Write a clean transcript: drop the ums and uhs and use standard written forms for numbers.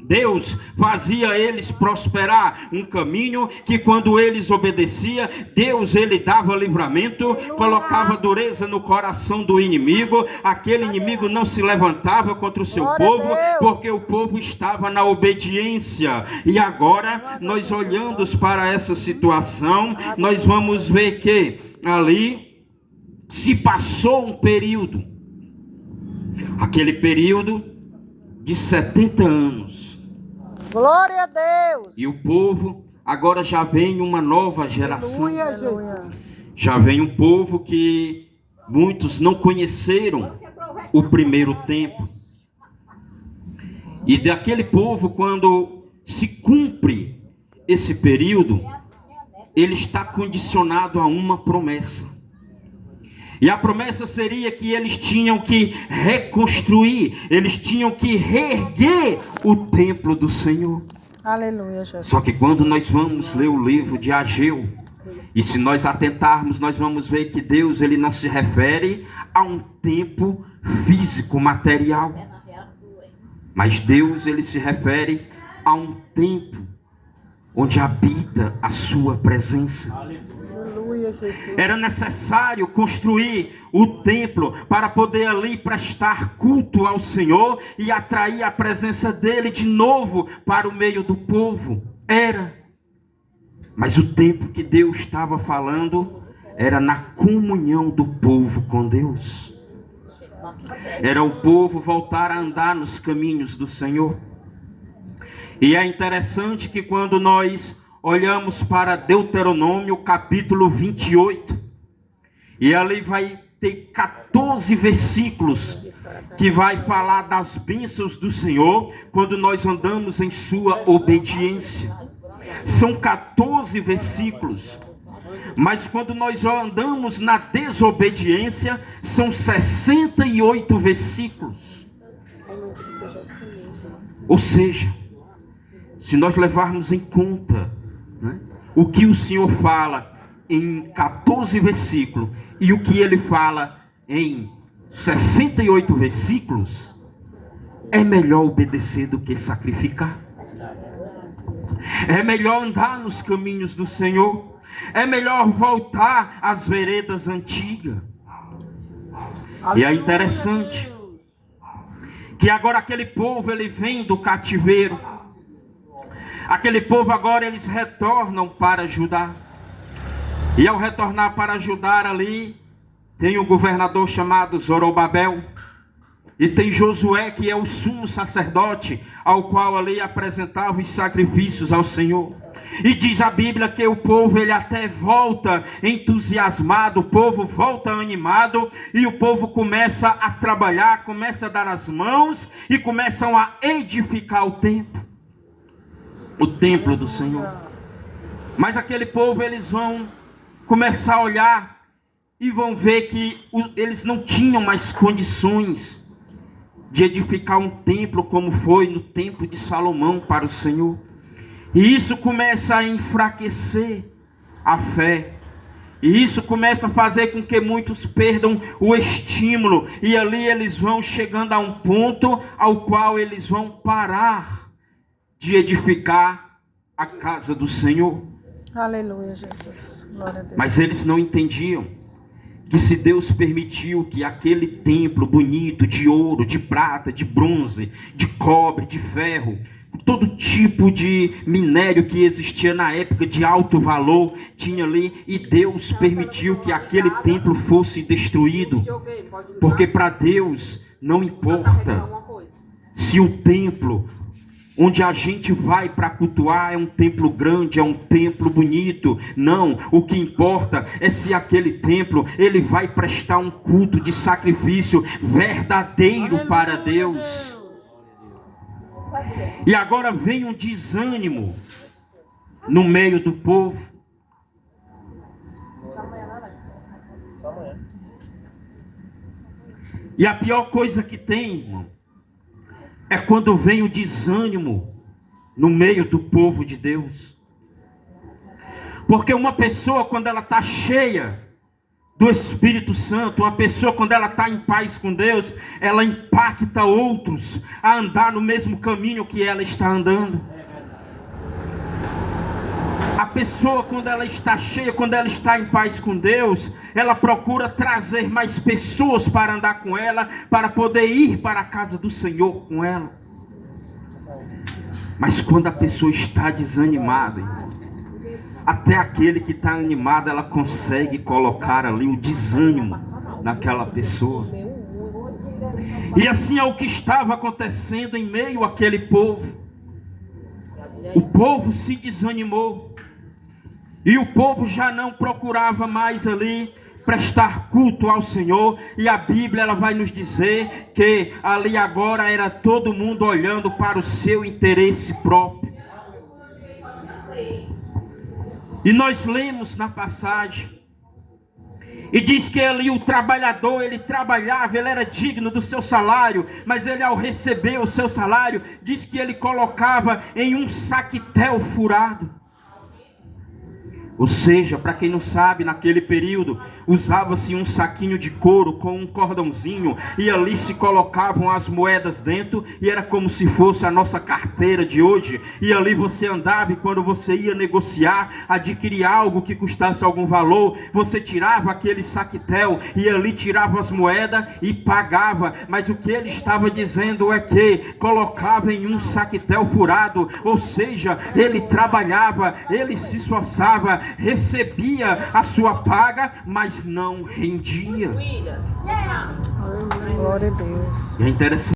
Deus fazia eles prosperar, um caminho que quando eles obedeciam, Deus ele dava livramento, colocava dureza no coração do inimigo, aquele inimigo não se levantava contra o seu povo, porque o povo estava na obediência. E agora, nós olhando para essa situação, nós vamos ver que ali se passou um período, aquele período de 70 anos. Glória a Deus. E o povo, agora já vem uma nova geração. Aleluia. Já vem um povo que muitos não conheceram o primeiro tempo. E daquele povo, quando se cumpre esse período, ele está condicionado a uma promessa. E a promessa seria que eles tinham que reconstruir, eles tinham que reerguer o templo do Senhor. Aleluia, Jesus. Só que quando nós vamos ler o livro de Ageu, e se nós atentarmos, nós vamos ver que Deus ele não se refere a um templo físico, material. Mas Deus ele se refere a um templo onde habita a sua presença. Era necessário construir o templo para poder ali prestar culto ao Senhor e atrair a presença dele de novo para o meio do povo. Mas o tempo que Deus estava falando era na comunhão do povo com Deus. Era o povo voltar a andar nos caminhos do Senhor. E é interessante que quando nós olhamos para Deuteronômio capítulo 28, e ali vai ter 14 versículos que vai falar das bênçãos do Senhor quando nós andamos em sua obediência. São 14 versículos, mas quando nós andamos na desobediência, são 68 versículos. Ou seja, se nós levarmos em conta o que o Senhor fala em 14 versículos e o que ele fala em 68 versículos, é melhor obedecer do que sacrificar. É melhor andar nos caminhos do Senhor. É melhor voltar às veredas antigas. E é interessante que agora aquele povo ele vem do cativeiro. Aquele povo agora eles retornam para Judá. E ao retornar para Judá ali, tem um governador chamado Zorobabel. E tem Josué, que é o sumo sacerdote, ao qual ali apresentava os sacrifícios ao Senhor. E diz a Bíblia que o povo ele até volta entusiasmado, o povo volta animado, e o povo começa a trabalhar, começa a dar as mãos e começam a edificar o templo do Senhor. Mas aquele povo eles vão começar a olhar e vão ver que eles não tinham mais condições de edificar um templo como foi no tempo de Salomão para o Senhor. E isso começa a enfraquecer a fé. E isso começa a fazer com que muitos perdam o estímulo. E ali eles vão chegando a um ponto ao qual eles vão parar de edificar a casa do Senhor. Aleluia, Jesus. Glória a Deus. Mas eles não entendiam que se Deus permitiu que aquele templo bonito de ouro, de prata, de bronze, de cobre, de ferro, todo tipo de minério que existia na época de alto valor, tinha ali, e Deus permitiu que aquele templo fosse destruído, porque para Deus não importa se o templo onde a gente vai para cultuar é um templo grande, é um templo bonito. Não, o que importa é se aquele templo ele vai prestar um culto de sacrifício verdadeiro para Deus. E agora vem um desânimo no meio do povo. E a pior coisa que tem, irmão, é quando vem o desânimo no meio do povo de Deus. Porque uma pessoa, quando ela está cheia do Espírito Santo. Uma pessoa, quando ela está em paz com Deus, ela impacta outros a andar no mesmo caminho que ela está andando. A pessoa, quando ela está cheia, quando ela está em paz com Deus, ela procura trazer mais pessoas para andar com ela, para poder ir para a casa do Senhor com ela. Mas quando a pessoa está desanimada, até aquele que está animado, ela consegue colocar ali o desânimo naquela pessoa. E assim é o que estava acontecendo em meio àquele povo. O povo se desanimou. E o povo já não procurava mais ali prestar culto ao Senhor. E a Bíblia, ela vai nos dizer que ali agora era todo mundo olhando para o seu interesse próprio. E nós lemos na passagem, e diz que ali o trabalhador, ele trabalhava, ele era digno do seu salário, mas ele, ao receber o seu salário, diz que ele colocava em um saquetel furado. Ou seja, para quem não sabe, naquele período usava-se um saquinho de couro com um cordãozinho, e ali se colocavam as moedas dentro, e era como se fosse a nossa carteira de hoje. E ali você andava, e quando você ia negociar, adquirir algo que custasse algum valor, você tirava aquele saquetel e ali tirava as moedas e pagava. Mas o que ele estava dizendo é que colocava em um saquetel furado, ou seja, ele trabalhava, ele se esforçava, recebia a sua paga, mas não rendia. Glória a Deus. E é interessante.